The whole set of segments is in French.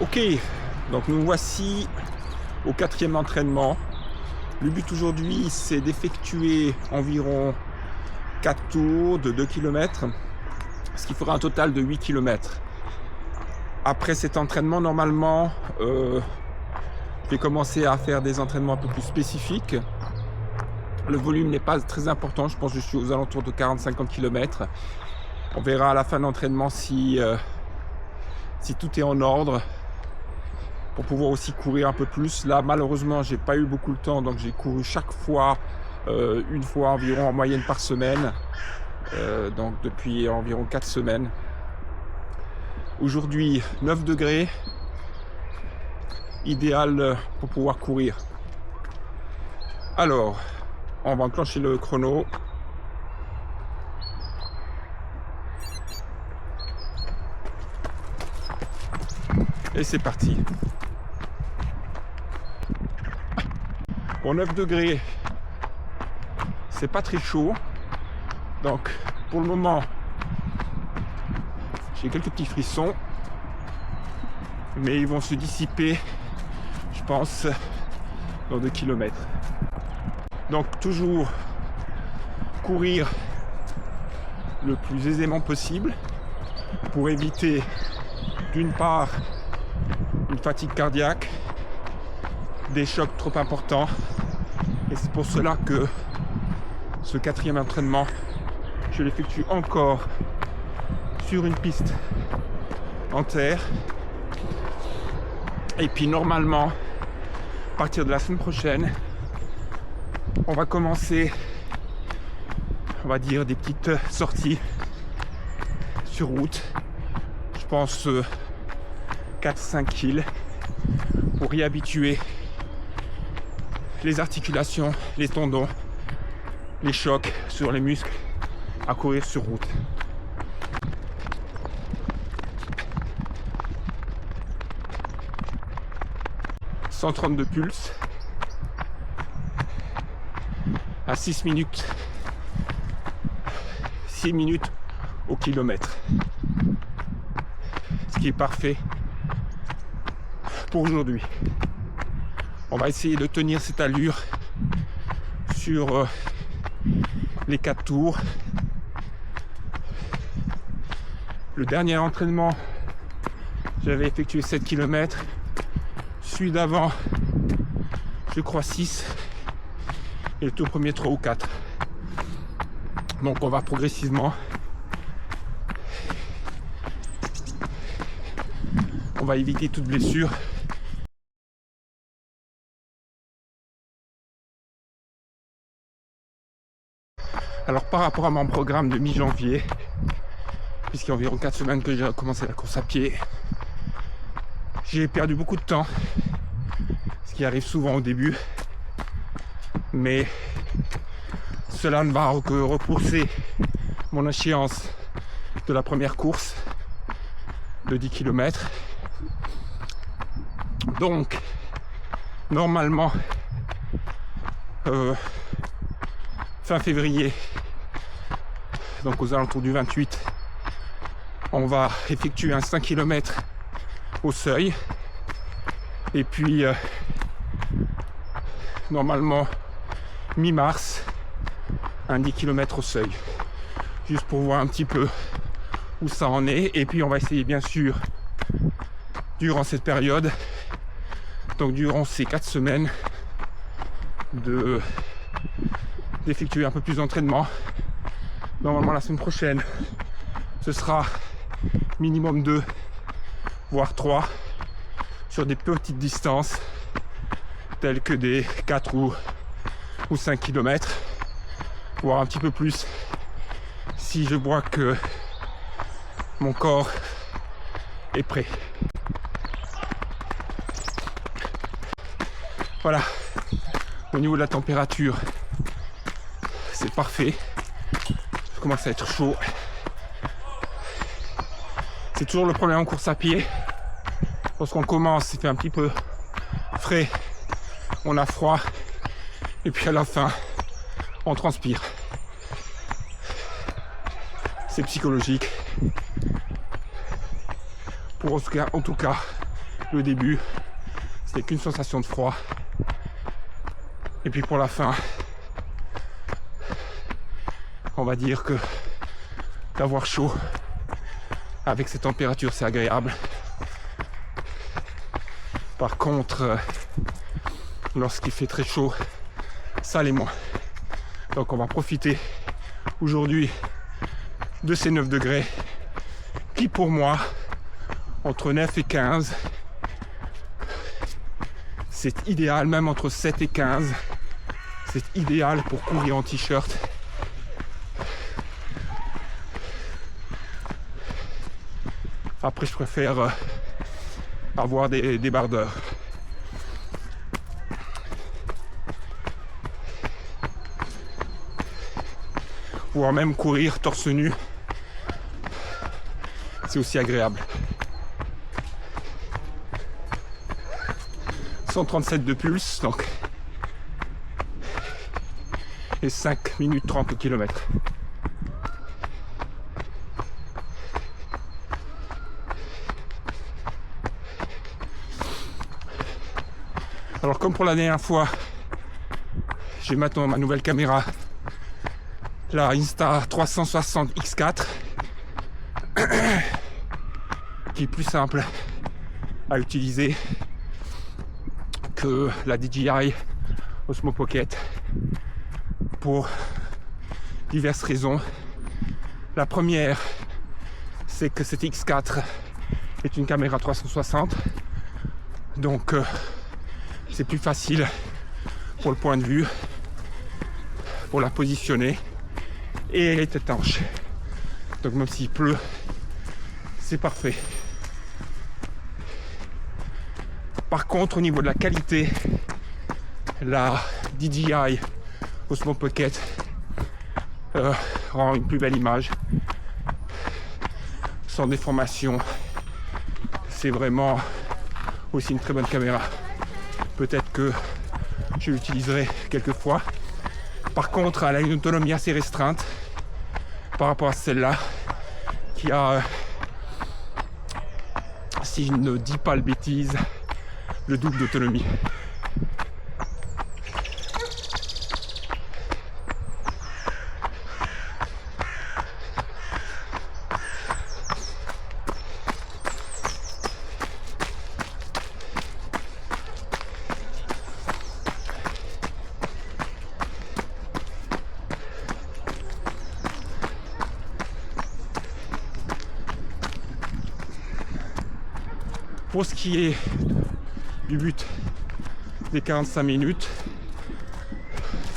Ok, donc nous voici au 4e entraînement. Le but aujourd'hui, c'est d'effectuer environ 4 tours de 2 km, ce qui fera un total de 8 km. Après cet entraînement, normalement, je vais commencer à faire des entraînements un peu plus spécifiques. Le volume n'est pas très important, je pense que je suis aux alentours de 40-50 km. On verra à la fin de l'entraînement si tout est en ordre pour pouvoir aussi courir un peu plus. Là, malheureusement, j'ai pas eu beaucoup de temps, donc j'ai couru chaque fois une fois environ en moyenne par semaine, donc depuis environ 4 semaines. Aujourd'hui, 9 degrés, idéal pour pouvoir courir. Alors, on va enclencher le chrono. Et c'est parti. Pour 9 degrés, c'est pas très chaud. Donc, pour le moment, j'ai quelques petits frissons. Mais ils vont se dissiper, je pense, dans 2 km. Donc, toujours courir le plus aisément possible pour éviter, d'une part, une fatigue cardiaque, des chocs trop importants. Et c'est pour cela que ce 4e entraînement, je l'effectue encore sur une piste en terre. Et puis normalement, à partir de la semaine prochaine, on va commencer, on va dire, des petites sorties sur route. Je pense 4-5 kills pour réhabituer les articulations, les tendons, les chocs sur les muscles à courir sur route. « 132 pulses à 6 minutes au kilomètre, ce qui est parfait pour aujourd'hui. On va essayer de tenir cette allure sur les 4 tours. Le dernier entraînement, j'avais effectué 7 km. Celui d'avant, je crois 6. Et le tout premier 3 ou 4. Donc on va progressivement. On va éviter toute blessure. Alors par rapport à mon programme de mi-janvier, puisqu'il y a environ 4 semaines que j'ai commencé la course à pied, j'ai perdu beaucoup de temps, ce qui arrive souvent au début, mais cela ne va que repousser mon échéance de la première course de 10 km. Donc, normalement, fin février, donc aux alentours du 28, on va effectuer un 5 km au seuil. Et puis, normalement, mi-mars, un 10 km au seuil. Juste pour voir un petit peu où ça en est. Et puis, on va essayer, bien sûr, durant cette période, donc durant ces 4 semaines, d'effectuer un peu plus d'entraînement. Normalement, la semaine prochaine, ce sera minimum 2, voire 3, sur des petites distances, telles que des 4 ou 5 km, voire un petit peu plus, si je vois que mon corps est prêt. Voilà, au niveau de la température, c'est parfait. Je commence à être chaud. C'est toujours le problème en course à pied. Lorsqu'on commence, il fait un petit peu frais, on a froid, et puis à la fin, on transpire. C'est psychologique. Pour en tout cas Le début, c'était qu'une sensation de froid. Et puis pour la fin, on va dire que d'avoir chaud avec ces températures, c'est agréable. Par contre, lorsqu'il fait très chaud, ça l'est moins. Donc on va profiter aujourd'hui de ces 9 degrés qui pour moi, entre 9 et 15, c'est idéal, même entre 7 et 15, c'est idéal pour courir en t-shirt. Après, je préfère avoir des débardeurs. Voire même courir torse nu. C'est aussi agréable. 137 de pulse, donc. Et 5 minutes 30 au kilomètre. Alors comme pour la dernière fois, j'ai maintenant ma nouvelle caméra, la Insta360 X4, qui est plus simple à utiliser que la DJI Osmo Pocket pour diverses raisons. La première, c'est que cette X4 est une caméra 360, donc c'est plus facile pour le point de vue, pour la positionner, et elle est étanche. Donc même s'il pleut, c'est parfait. Par contre, au niveau de la qualité, la DJI Osmo Pocket rend une plus belle image, sans déformation. C'est vraiment aussi une très bonne caméra. Peut-être que je l'utiliserai quelques fois. Par contre, elle a une autonomie assez restreinte par rapport à celle-là, qui a, si je ne dis pas le bêtise, le double d'autonomie. Pour ce qui est du but des 45 minutes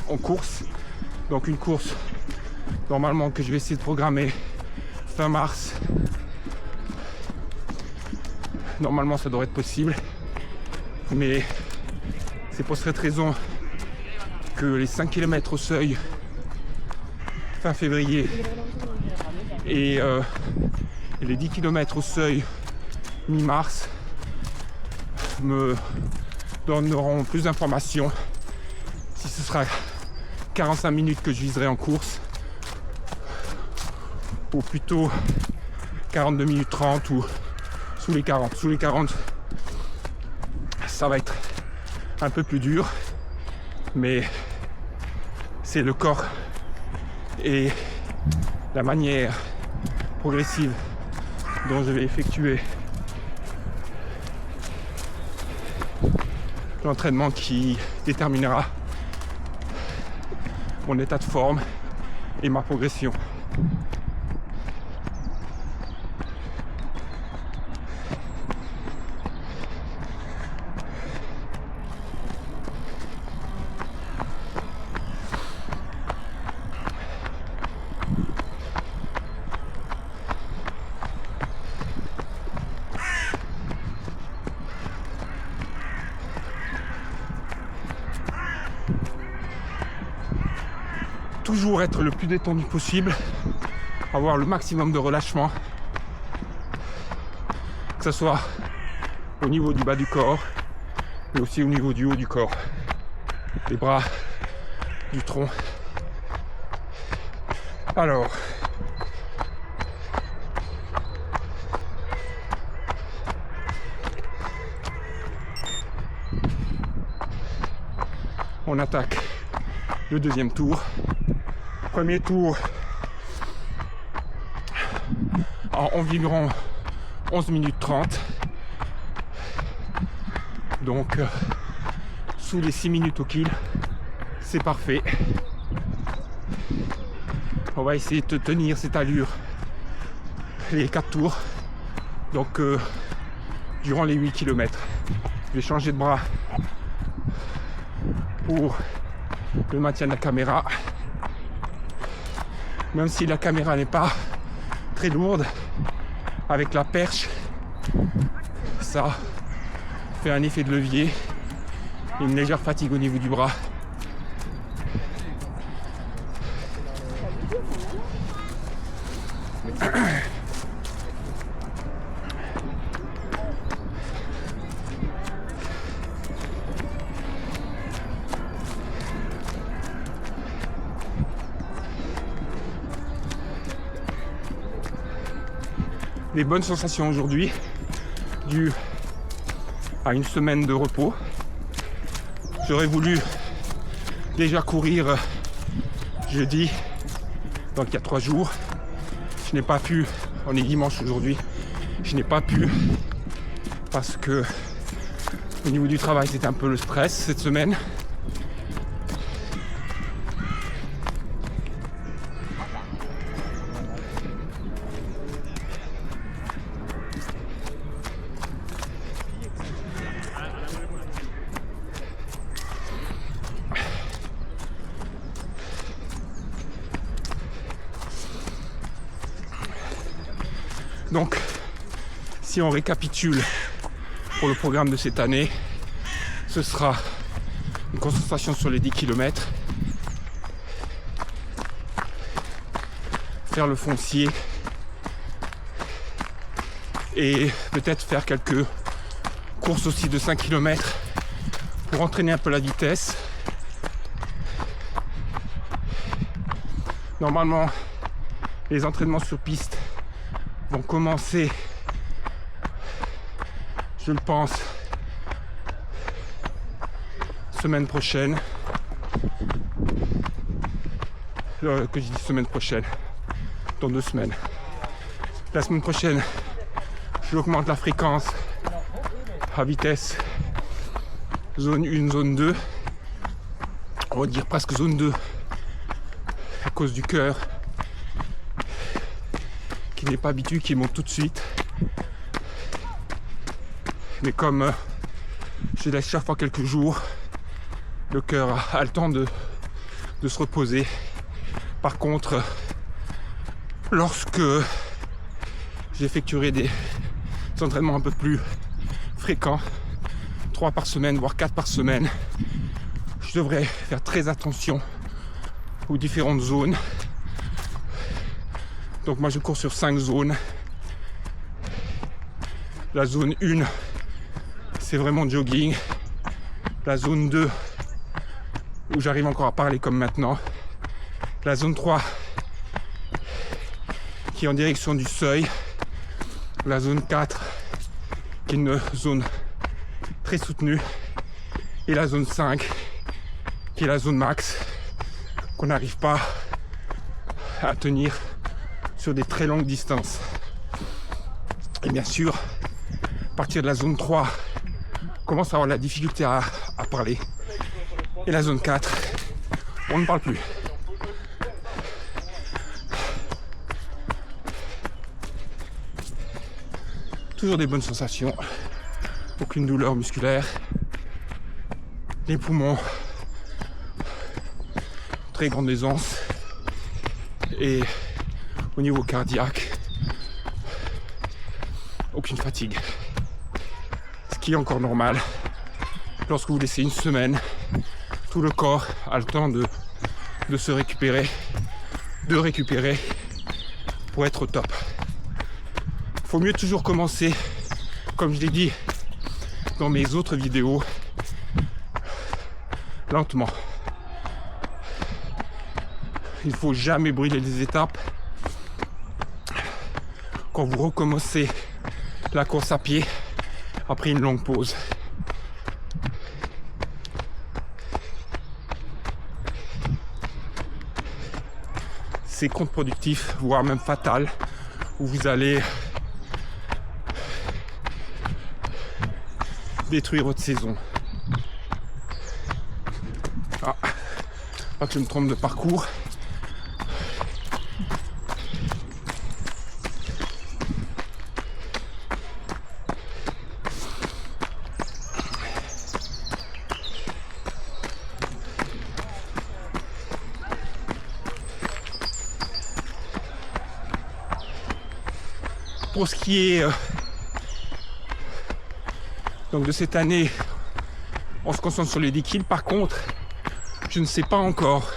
en course, donc une course normalement que je vais essayer de programmer fin mars. Normalement ça devrait être possible, mais c'est pour cette raison que les 5 km au seuil fin février et les 10 km au seuil mi-mars me donneront plus d'informations si ce sera 45 minutes que je viserai en course ou plutôt 42 minutes 30 ou sous les 40. Sous les 40, ça va être un peu plus dur, mais c'est le corps et la manière progressive dont je vais effectuer l'entraînement qui déterminera mon état de forme et ma progression. Toujours être le plus détendu possible, avoir le maximum de relâchement, que ce soit au niveau du bas du corps, mais aussi au niveau du haut du corps, des bras, du tronc. Alors, On attaque le deuxième tour. Premier tour en environ 11 minutes 30. Donc sous les 6 minutes au kill, c'est parfait. On va essayer de tenir cette allure les 4 tours. Donc durant les 8 km. Je vais changer de bras pour le maintien de la caméra. Même si la caméra n'est pas très lourde, avec la perche, ça fait un effet de levier et une légère fatigue au niveau du bras. Les bonnes sensations aujourd'hui, dues à une semaine de repos. J'aurais voulu déjà courir jeudi, donc il y a 3 jours. Je n'ai pas pu, on est dimanche aujourd'hui, je n'ai pas pu parce que au niveau du travail c'était un peu le stress cette semaine. Donc, si on récapitule pour le programme de cette année, ce sera une concentration sur les 10 km, faire le foncier et peut-être faire quelques courses aussi de 5 km pour entraîner un peu la vitesse. Normalement, les entraînements sur piste vont commencer, je le pense, semaine prochaine. Que je dis semaine prochaine, dans 2 semaines. La semaine prochaine, j'augmente la fréquence à vitesse zone 1, zone 2. On va dire presque zone 2 à cause du cœur qui n'est pas habitué, qui monte tout de suite. Mais comme je laisse chaque fois quelques jours, le cœur a le temps de se reposer. Par contre, lorsque j'effectuerai des entraînements un peu plus fréquents, 3 par semaine, voire 4 par semaine, je devrais faire très attention aux différentes zones. Donc moi je cours sur 5 zones. La zone 1, c'est vraiment jogging. La zone 2, où j'arrive encore à parler comme maintenant. La zone 3, qui est en direction du seuil. La zone 4, qui est une zone très soutenue. Et la zone 5, qui est la zone max, qu'on n'arrive pas à tenir sur des très longues distances. Et bien sûr, à partir de la zone 3, on commence à avoir la difficulté à parler. Et la zone 4, on ne parle plus. Toujours des bonnes sensations, aucune douleur musculaire. Les poumons, très grande aisance. Et au niveau cardiaque, aucune fatigue. Ce qui est encore normal. Lorsque vous laissez une semaine, tout le corps a le temps de se récupérer, de récupérer pour être au top. Il faut mieux toujours commencer, comme je l'ai dit dans mes autres vidéos, lentement. Il ne faut jamais brûler les étapes. Quand vous recommencez la course à pied après une longue pause. c'est contre-productif, voire même fatal, où vous allez détruire votre saison. Ah, pas que je me trompe de parcours. Pour ce qui est donc de cette année, on se concentre sur les 10 kills. Par contre, je ne sais pas encore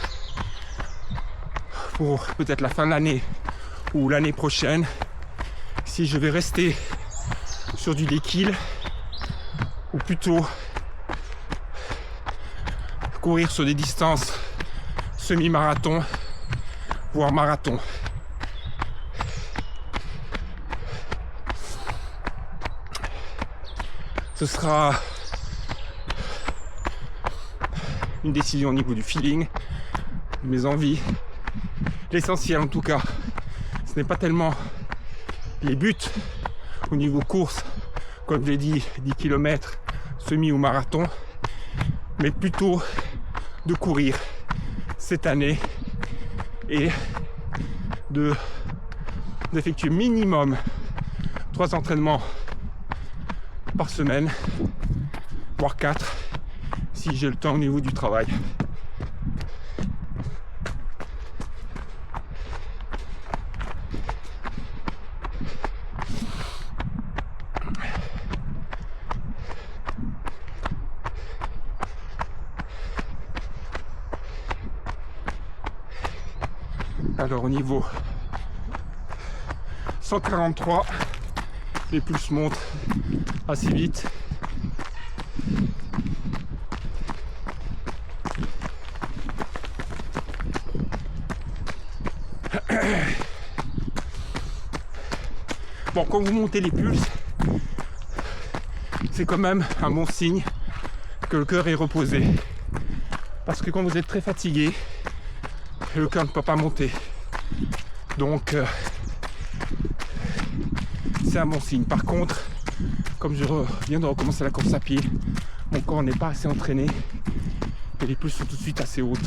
pour peut-être la fin de l'année ou l'année prochaine si je vais rester sur du 10 kills ou plutôt courir sur des distances semi-marathon voire marathon. Ce sera une décision au niveau du feeling, de mes envies. L'essentiel en tout cas, ce n'est pas tellement les buts au niveau course, comme je l'ai dit, 10 km, semi ou marathon, mais plutôt de courir cette année et d'effectuer minimum 3 entraînements par semaine, voire 4 si j'ai le temps au niveau du travail. Alors au niveau 143, les pulses montent assez vite. Bon, quand vous montez les pulses, c'est quand même un bon signe que le cœur est reposé. Parce que quand vous êtes très fatigué, le cœur ne peut pas monter. Donc, c'est un bon signe. Par contre, comme je viens de recommencer la course à pied, mon corps n'est pas assez entraîné et les pulses sont tout de suite assez hautes.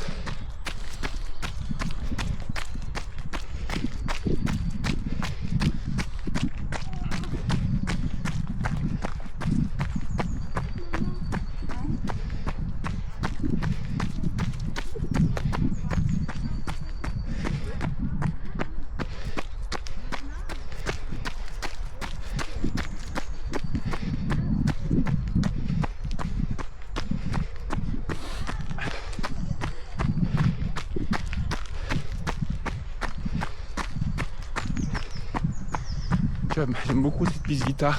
J'aime beaucoup cette piste Vita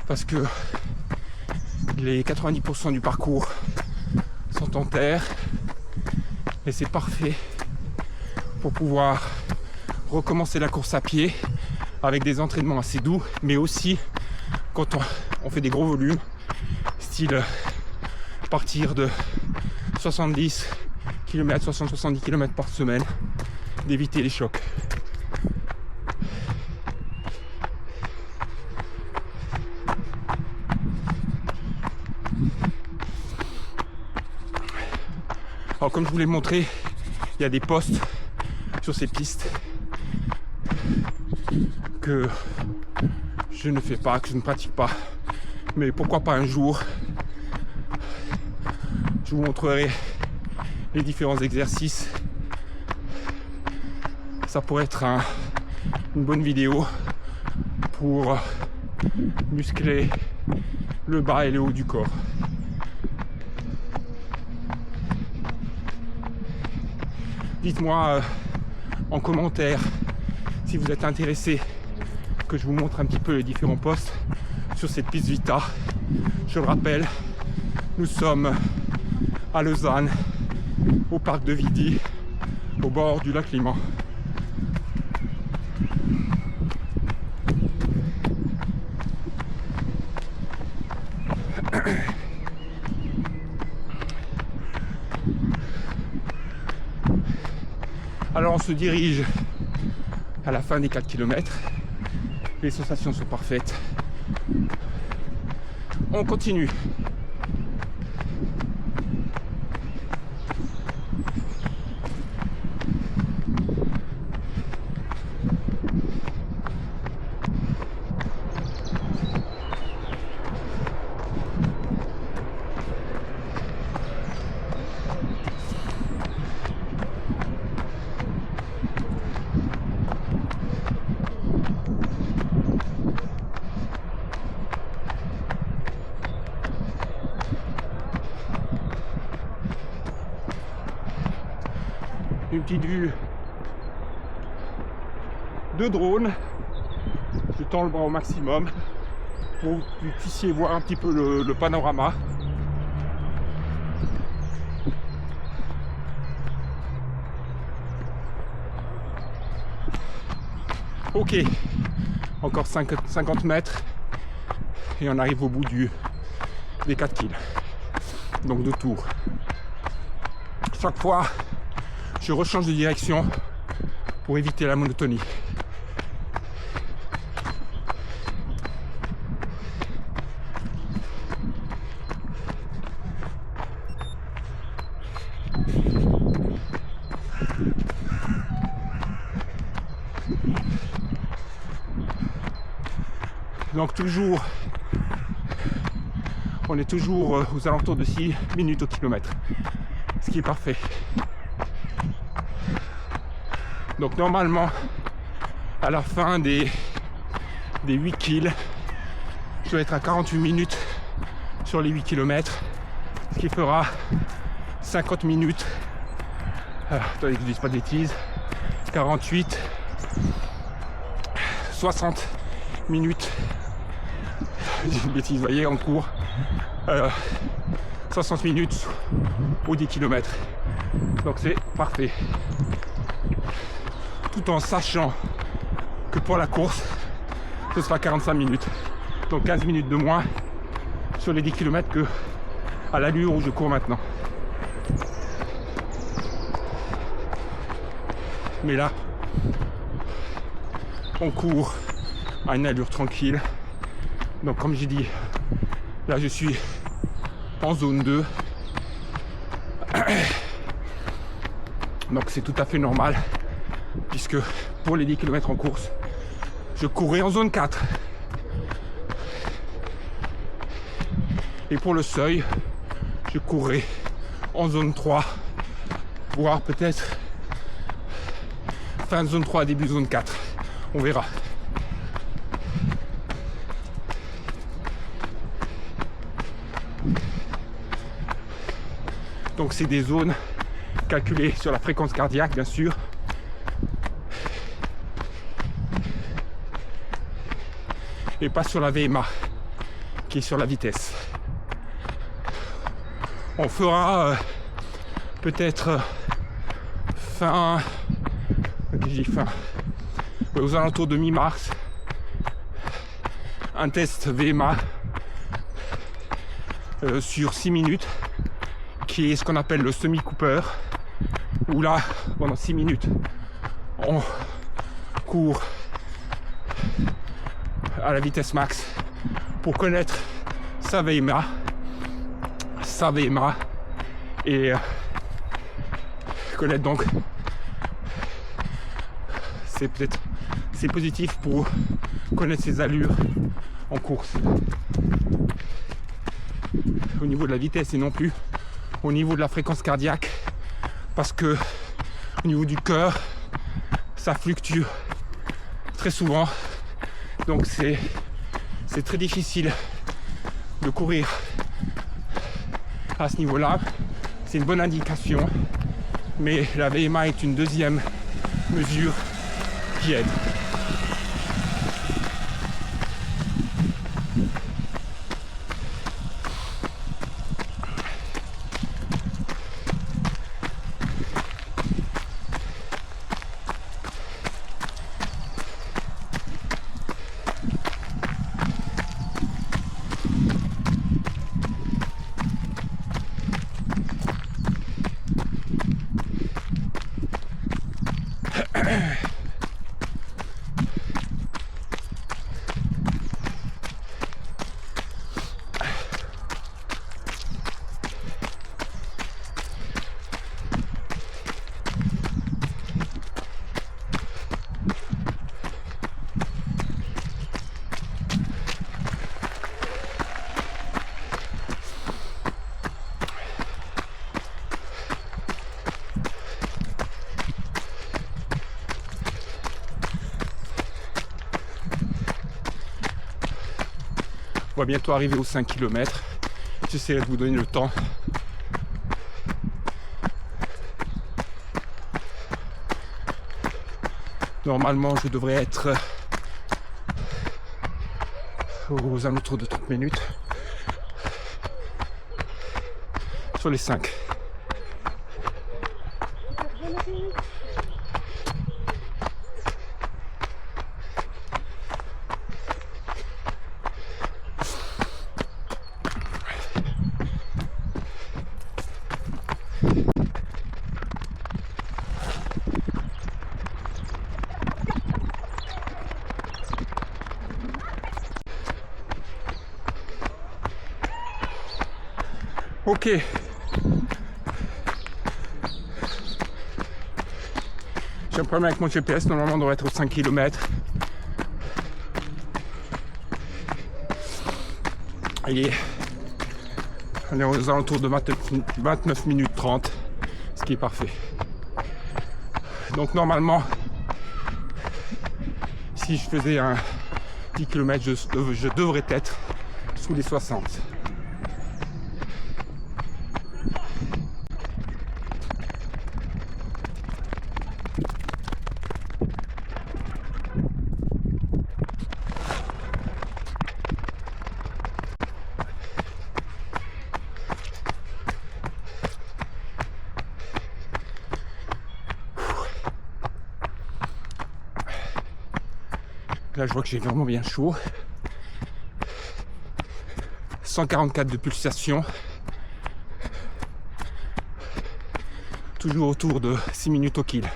parce que les 90% du parcours sont en terre et c'est parfait pour pouvoir recommencer la course à pied avec des entraînements assez doux, mais aussi quand on fait des gros volumes, style partir de 70 km, 60-70 km par semaine, d'éviter les chocs. Alors comme je vous l'ai montré, il y a des postes sur ces pistes que je ne fais pas, que je ne pratique pas. Mais pourquoi pas un jour, je vous montrerai les différents exercices. Ça pourrait être une bonne vidéo pour muscler le bas et le haut du corps. Dites-moi en commentaire si vous êtes intéressé que je vous montre un petit peu les différents postes sur cette piste Vita. Je le rappelle, nous sommes à Lausanne, au parc de Vidi, au bord du lac Léman. Alors Alors on se dirige à la fin des 4 km. Les sensations sont parfaites. On continue. Une petite vue de drone. Je tends le bras au maximum pour que vous puissiez voir un petit peu le panorama. Ok, encore 50 mètres et on arrive au bout des 4 kills. Donc 2 tours. Chaque fois, je rechange de direction pour éviter la monotonie. Donc toujours, on est toujours aux alentours de 6 minutes au kilomètre, ce qui est parfait. Donc normalement, à la fin des 8 kills, je dois être à 48 minutes sur les 8 km, ce qui fera 50 minutes. Attendez que je dise pas de bêtises. 48, 60 minutes. Je dis une bêtise, vous voyez, en cours. 60 minutes au 10 km. Donc c'est parfait. Tout en sachant que pour la course, ce sera 45 minutes. Donc 15 minutes de moins sur les 10 km que à l'allure où je cours maintenant. Mais là, on court à une allure tranquille. Donc comme j'ai dit, là je suis en zone 2. Donc c'est tout à fait normal, puisque pour les 10 km en course, je courais en zone 4. Et pour le seuil, je courais en zone 3, voire peut-être fin de zone 3, début de zone 4. On verra. Donc c'est des zones calculées sur la fréquence cardiaque, bien sûr. Et pas sur la VMA, qui est sur la vitesse. On fera peut-être aux alentours de mi-mars, un test VMA sur 6 minutes, qui est ce qu'on appelle le semi-cooper, où là, pendant 6 minutes, on court à la vitesse max pour connaître sa VMA et connaître donc, c'est positif pour connaître ses allures en course au niveau de la vitesse et non plus au niveau de la fréquence cardiaque, parce que au niveau du cœur ça fluctue très souvent, donc c'est très difficile de courir à ce niveau là. C'est une bonne indication, mais la VMA est une deuxième mesure qui aide. va bientôt arriver aux 5 km. J'essaierai de vous donner le temps. Normalement, je devrais être aux alentours de 30 minutes sur les 5. Ok. J'ai un problème avec mon GPS, normalement on devrait être aux 5 km. On est aux alentours de 29 minutes 30, ce qui est parfait. Donc normalement, si je faisais un 10 km, je devrais être sous les 60. Là, je vois que j'ai vraiment bien chaud. 144 de pulsation. Toujours autour de 6 minutes au kill.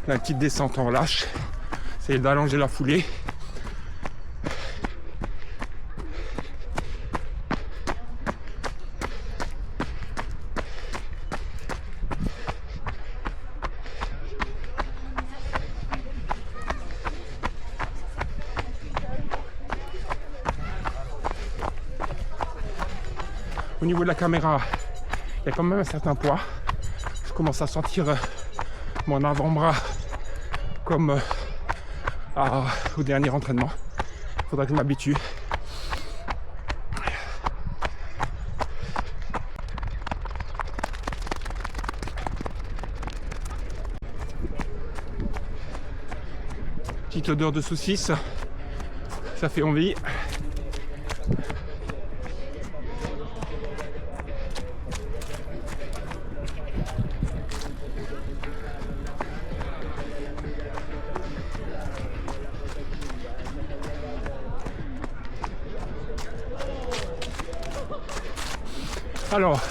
La petite descente en relâche. C'est d'allonger la foulée. Au niveau de la caméra, il y a quand même un certain poids. Je commence à sentir mon avant-bras comme au dernier entraînement. Il faudra que je m'habitue. Petite odeur de saucisse, ça fait envie. Alors,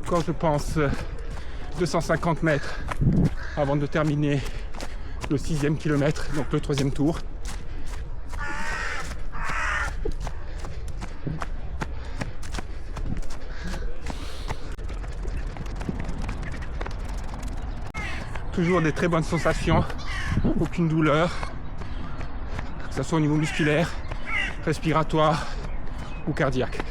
quand je pense 250 mètres avant de terminer le 6e kilomètre, donc le 3e tour. Toujours des très bonnes sensations, aucune douleur, que ce soit au niveau musculaire, respiratoire ou cardiaque.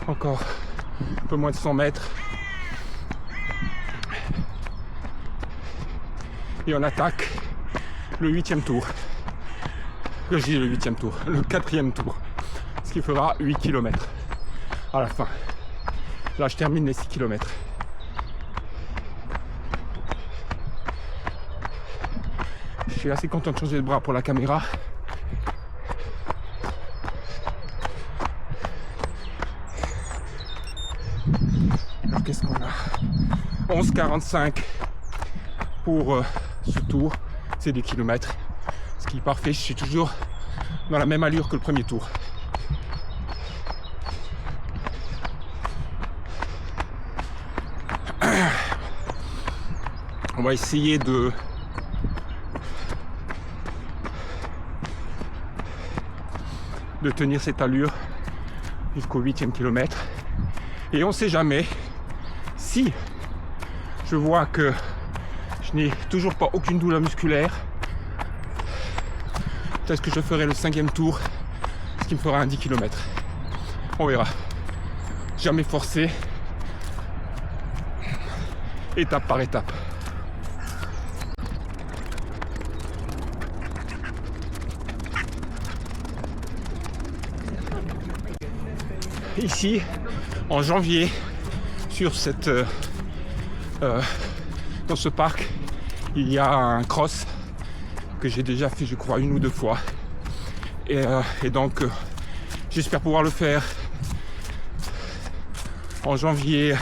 Encore un peu moins de 100 mètres. Et on attaque le 8e tour. Je dis le 8e tour, le 4e tour. Ce qui fera 8 km à la fin. Là, je termine les 6 km. Je suis assez content de changer de bras pour la caméra. Alors, qu'est-ce qu'on a? 11,45 pour ce tour. C'est des kilomètres. Ce qui est parfait. Je suis toujours dans la même allure que le premier tour. On va essayer de tenir cette allure jusqu'au 8e kilomètre. Et on ne sait jamais si je vois que je n'ai toujours pas aucune douleur musculaire. Peut-être que je ferai le 5e tour, ce qui me fera un 10 km. On verra. Jamais forcé. Étape par étape. Ici, en janvier, sur cette, dans ce parc, il y a un cross que j'ai déjà fait, je crois, 1 ou 2 fois. Et donc, j'espère pouvoir le faire en janvier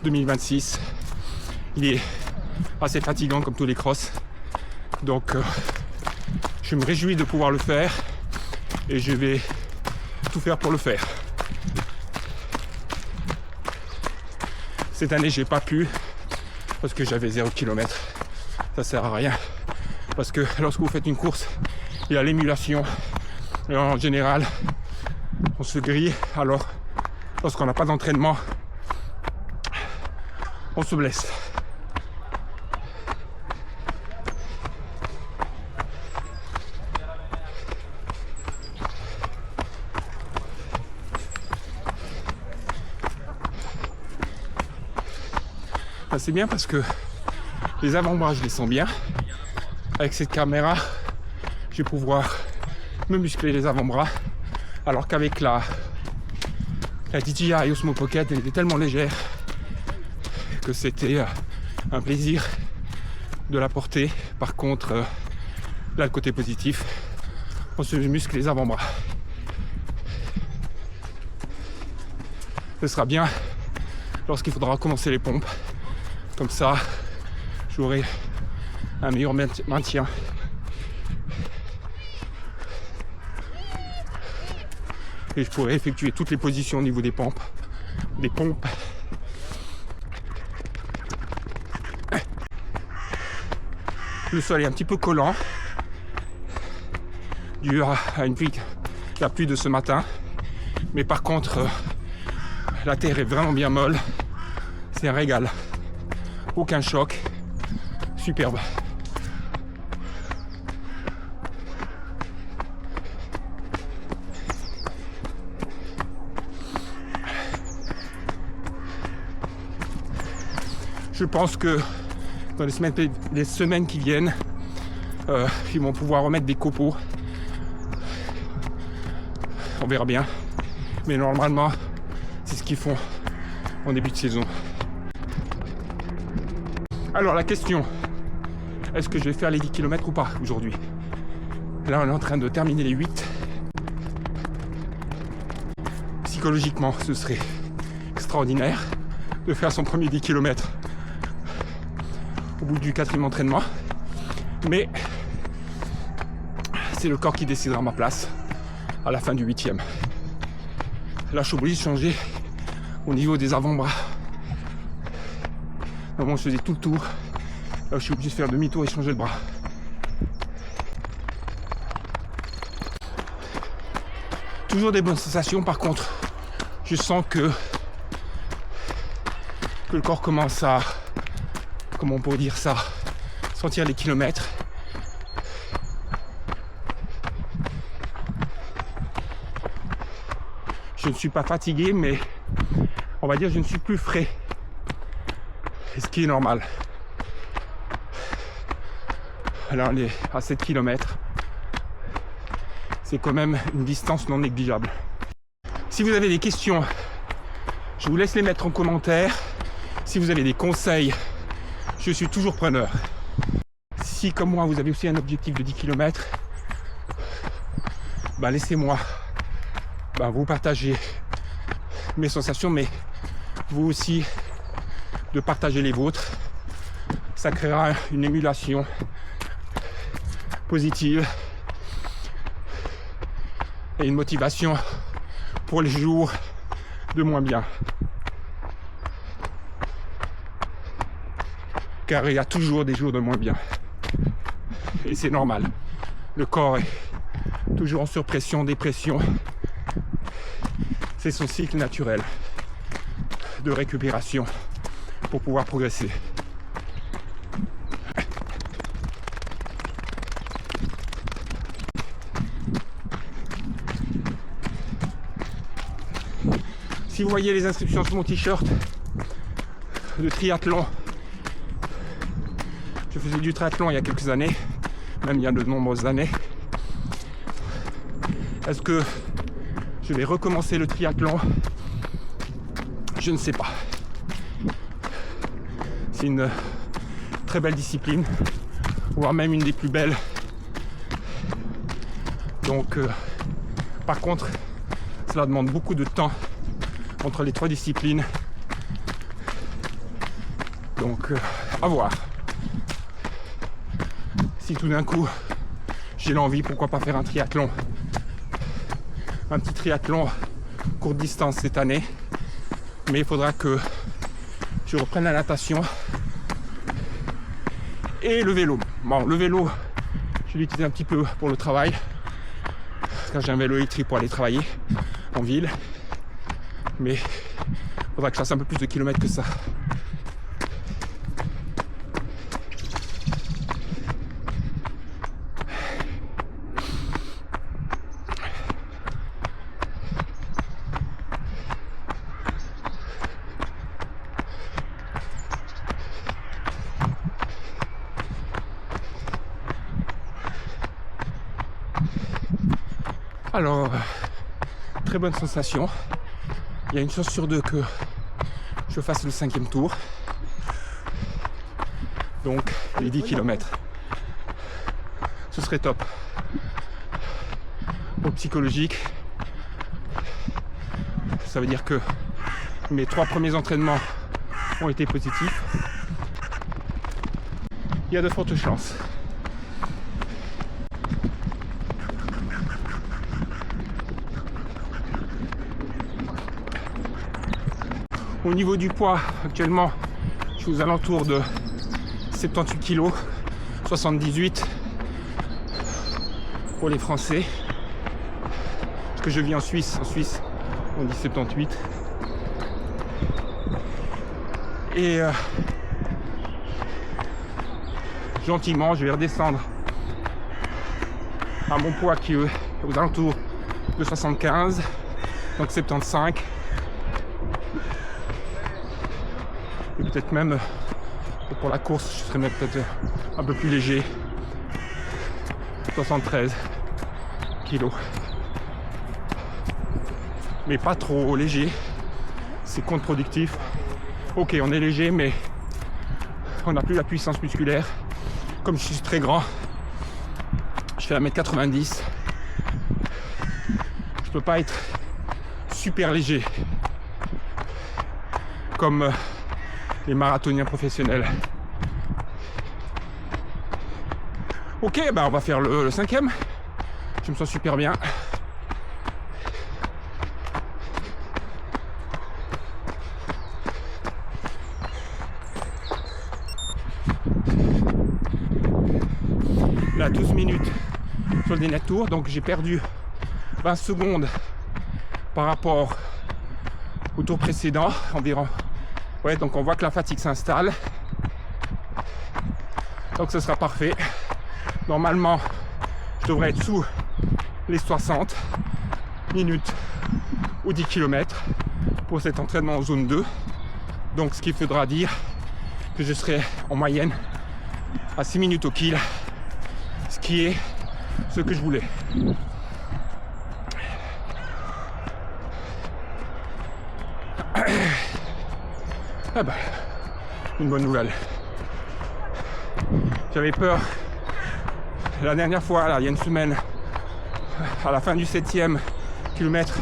2026. Il est assez fatigant comme tous les crosses. Donc, je me réjouis de pouvoir le faire et je vais tout faire pour le faire. Cette année, j'ai pas pu parce que j'avais 0 km. Ça sert à rien. Parce que lorsque vous faites une course, il y a l'émulation. Et en général, on se grille. Alors, lorsqu'on n'a pas d'entraînement, on se blesse. C'est bien parce que les avant-bras, je les sens bien. Avec cette caméra, je vais pouvoir me muscler les avant-bras. Alors qu'avec la DJI Osmo Pocket, elle était tellement légère que c'était un plaisir de la porter. Par contre, là, le côté positif, on se muscle les avant-bras. Ce sera bien lorsqu'il faudra commencer les pompes. Comme ça, j'aurai un meilleur maintien. Et je pourrai effectuer toutes les positions au niveau des pompes. Le sol est un petit peu collant, dû à la pluie de ce matin. Mais par contre, la terre est vraiment bien molle. C'est un régal. Aucun choc. Superbe. Je pense que dans les semaines qui viennent, ils vont pouvoir remettre des copeaux. On verra bien. Mais normalement, c'est ce qu'ils font en début de saison. Alors la question, est-ce que je vais faire les 10 km ou pas aujourd'hui? Là on est en train de terminer les 8. Psychologiquement ce serait extraordinaire de faire son premier 10 km au bout du 4e entraînement. Mais c'est le corps qui décidera ma place à la fin du 8e. Là je suis obligé de changer au niveau des avant-bras. Normalement, je faisais tout le tour. Là, je suis obligé de faire demi-tour et changer le bras. Toujours des bonnes sensations. Par contre, je sens que le corps commence à, comment on pourrait dire ça, sentir les kilomètres. Je ne suis pas fatigué, mais on va dire que je ne suis plus frais. Ce qui est normal. Alors on est à 7 km. C'est quand même une distance non négligeable. Si vous avez des questions, je vous laisse les mettre en commentaire. Si vous avez des conseils, je suis toujours preneur. Si comme moi vous avez aussi un objectif de 10 km, laissez-moi vous partager mes sensations, mais vous aussi de partager les vôtres. Ça créera une émulation positive et une motivation pour les jours de moins bien. Car il y a toujours des jours de moins bien. Et c'est normal. Le corps est toujours en surpression, dépression. C'est son cycle naturel. de récupération pour pouvoir progresser. Si vous voyez les inscriptions sur mon t-shirt de triathlon, je faisais du triathlon il y a quelques années, même il y a de nombreuses années. Est-ce que je vais recommencer le triathlon? Je ne sais pas. C'est une très belle discipline, voire même une des plus belles. Donc, par contre, cela demande beaucoup de temps entre les trois disciplines. Donc, à voir. Si tout d'un coup, j'ai l'envie, pourquoi pas faire un triathlon? Un petit triathlon courte distance cette année. Mais il faudra que je reprenne la natation et le vélo. Bon, le vélo, je l'utilise un petit peu pour le travail. Parce que j'ai un vélo électrique pour aller travailler en ville. Mais il faudra que je fasse un peu plus de kilomètres que ça. Alors, très bonne sensation. Il y a une chance sur deux que je fasse le 5e tour. Donc, les 10 km. Ce serait top. Au psychologique, ça veut dire que mes 3 premiers entraînements ont été positifs. Il y a de fortes chances. Au niveau du poids, actuellement, je suis aux alentours de 78 kg, 78 pour les Français. Parce que je vis en Suisse. En Suisse, on dit 78. Et gentiment, je vais redescendre à mon poids qui est aux alentours de 75, donc 75. Et peut-être même pour la course, je serais même peut-être un peu plus léger. 73 kilos. Mais pas trop léger. C'est contre-productif. Ok, on est léger, mais on n'a plus la puissance musculaire. Comme je suis très grand, je fais 1m90. Je peux pas être super léger comme les marathoniens professionnels. Ok, bah on va faire le 5e. Je me sens super bien. Là, 12 minutes sur le dernier tour, donc j'ai perdu 20 secondes par rapport au tour précédent environ. Ouais, donc on voit que la fatigue s'installe. Donc ce sera parfait. Normalement, je devrais être sous les 60 minutes ou 10 km pour cet entraînement en zone 2. Donc ce qui faudra dire que je serai en moyenne à 6 minutes au kill, ce qui est ce que je voulais. Ah bah, une bonne nouvelle. J'avais peur la dernière fois, là, il y a une semaine, à la fin du 7e kilomètre,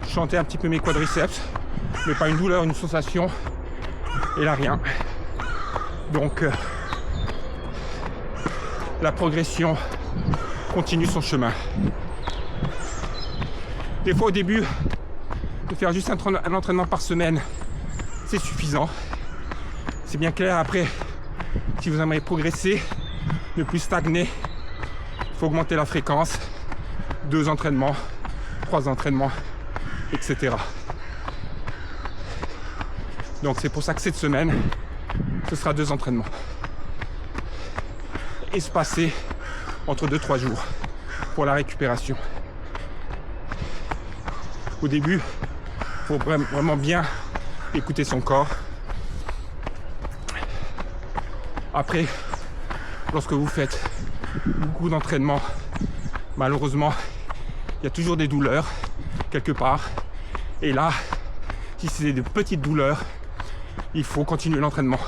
je chantais un petit peu mes quadriceps, mais pas une douleur, une sensation, et là rien. Donc la progression continue son chemin. Des fois au début, de faire juste un entraînement par semaine, c'est suffisant. C'est bien clair. Après, si vous aimez progresser, ne plus stagner, il faut augmenter la fréquence. 2 entraînements, 3 entraînements, etc. Donc c'est pour ça que cette semaine, ce sera 2 entraînements. Espacés entre 2-3 jours pour la récupération. Au début, il faut vraiment bien écouter son corps. Après, lorsque vous faites beaucoup d'entraînement, malheureusement, il y a toujours des douleurs quelque part. Et là, si c'est des petites douleurs, il faut continuer l'entraînement.